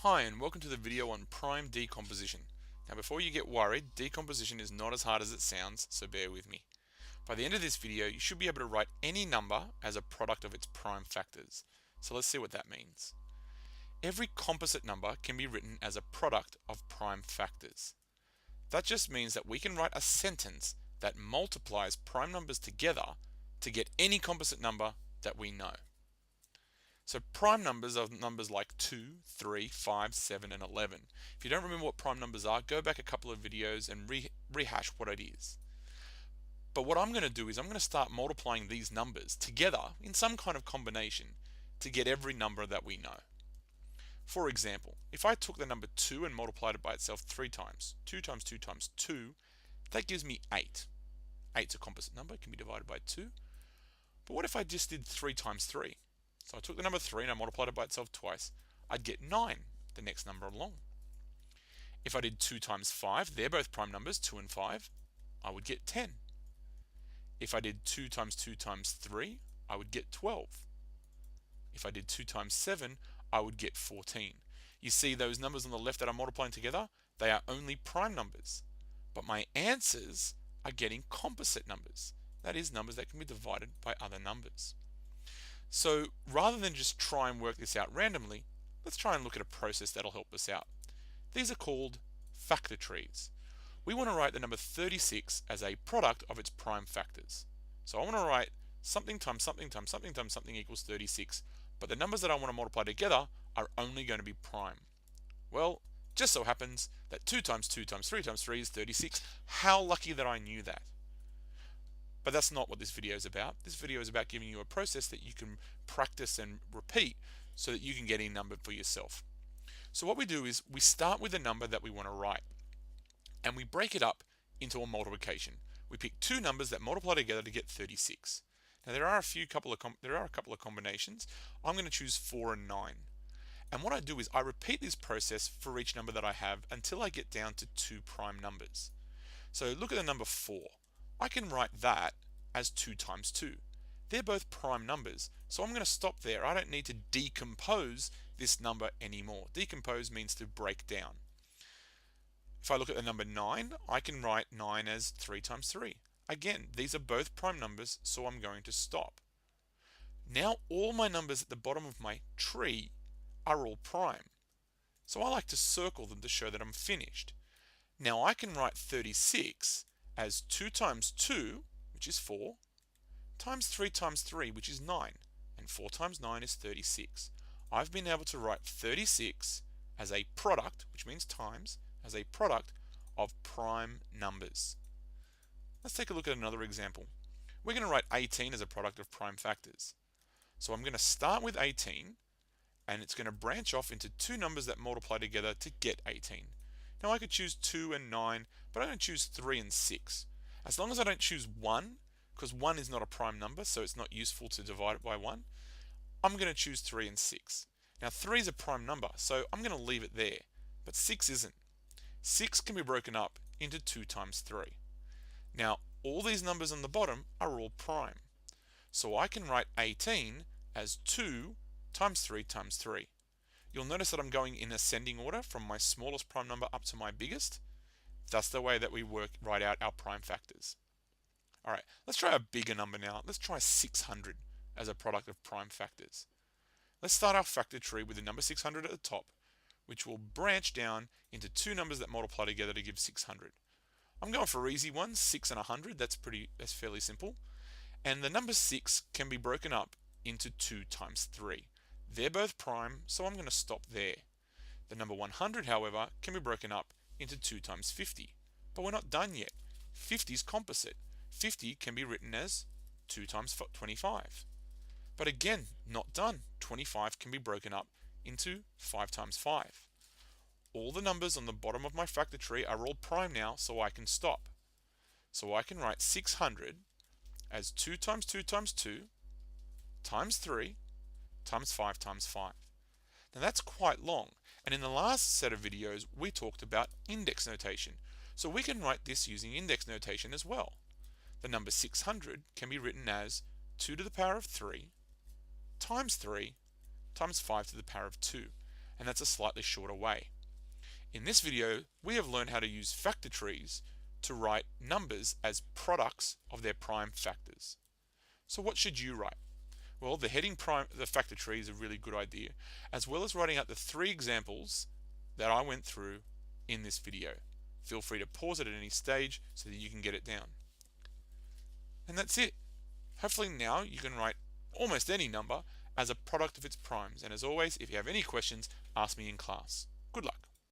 Hi and welcome to the video on prime decomposition. Now before you get worried, decomposition is not as hard as it sounds, so bear with me. By the end of this video, you should be able to write any number as a product of its prime factors. So let's see what that means. Every composite number can be written as a product of prime factors. That just means that we can write a sentence that multiplies prime numbers together to get any composite number that we know. So prime numbers are numbers like 2, 3, 5, 7, and 11. If you don't remember what prime numbers are, go back a couple of videos and rehash what it is. But what I'm going to do is I'm going to start multiplying these numbers together in some kind of combination to get every number that we know. For example, if I took the number 2 and multiplied it by itself 3 times, 2 times 2 times 2, that gives me 8. 8's a composite number, it can be divided by 2. But what if I just did 3 times 3? So I took the number 3 and I multiplied it by itself twice. I'd get 9, the next number along. If I did 2 times 5, they're both prime numbers, 2 and 5, I would get 10. If I did 2 times 2 times 3, I would get 12. If I did 2 times 7, I would get 14. You see those numbers on the left that I'm multiplying together, they are only prime numbers. But my answers are getting composite numbers. That is, numbers that can be divided by other numbers. So rather than just try and work this out randomly, let's try and look at a process that'll help us out. These are called factor trees. We want to write the number 36 as a product of its prime factors. So I want to write something times something times something times something equals 36, but the numbers that I want to multiply together are only going to be prime. Well, just so happens that 2 times 2 times 3 times 3 is 36. How lucky that I knew that. But that's not what this video is about. This video is about giving you a process that you can practice and repeat so that you can get a number for yourself. So what we do is we start with the number that we want to write and we break it up into a multiplication. We pick two numbers that multiply together to get 36. Now there are a couple of combinations. I'm going to choose 4 and 9. And what I do is I repeat this process for each number that I have until I get down to two prime numbers. So look at the number 4. I can write that as 2 times 2. They're both prime numbers, so I'm going to stop there. I don't need to decompose this number anymore. Decompose means to break down. If I look at the number 9, I can write 9 as 3 times 3. Again, these are both prime numbers, so I'm going to stop. Now all my numbers at the bottom of my tree are all prime. So I like to circle them to show that I'm finished. Now I can write 36 as 2 times 2, which is 4, times 3 times 3, which is 9, and 4 times 9 is 36. I've been able to write 36 as a product, which means times, as a product of prime numbers. Let's take a look at another example. We're going to write 18 as a product of prime factors. So I'm going to start with 18, and it's going to branch off into two numbers that multiply together to get 18. Now I could choose 2 and 9, but I'm going to choose 3 and 6. As long as I don't choose 1, because 1 is not a prime number, so it's not useful to divide it by 1, I'm going to choose 3 and 6. Now 3 is a prime number, so I'm going to leave it there, but 6 isn't. 6 can be broken up into 2 times 3. Now all these numbers on the bottom are all prime. So I can write 18 as 2 times 3 times 3. You'll notice that I'm going in ascending order from my smallest prime number up to my biggest. That's the way that we write out our prime factors. Alright, let's try a bigger number now. Let's try 600 as a product of prime factors. Let's start our factor tree with the number 600 at the top, which will branch down into two numbers that multiply together to give 600. I'm going for easy ones, 6 and 100. That's fairly simple. And the number 6 can be broken up into 2 times 3. They're both prime, so I'm going to stop there. The number 100, however, can be broken up into 2 times 50. But we're not done yet. 50 is composite. 50 can be written as 2 times 25. But again, not done. 25 can be broken up into 5 times 5. All the numbers on the bottom of my factor tree are all prime now, so I can stop. So I can write 600 as 2 times 2 times 2 times 3 times 5 times 5. Now that's quite long, and in the last set of videos we talked about index notation, so we can write this using index notation as well. The number 600 can be written as 2 to the power of 3 times 3 times 5 to the power of 2, and that's a slightly shorter way. In this video, we have learned how to use factor trees to write numbers as products of their prime factors. So what should you write? Well, the factor tree is a really good idea, as well as writing out the 3 examples that I went through in this video. Feel free to pause it at any stage so that you can get it down. And that's it. Hopefully now you can write almost any number as a product of its primes. And as always, if you have any questions, ask me in class. Good luck.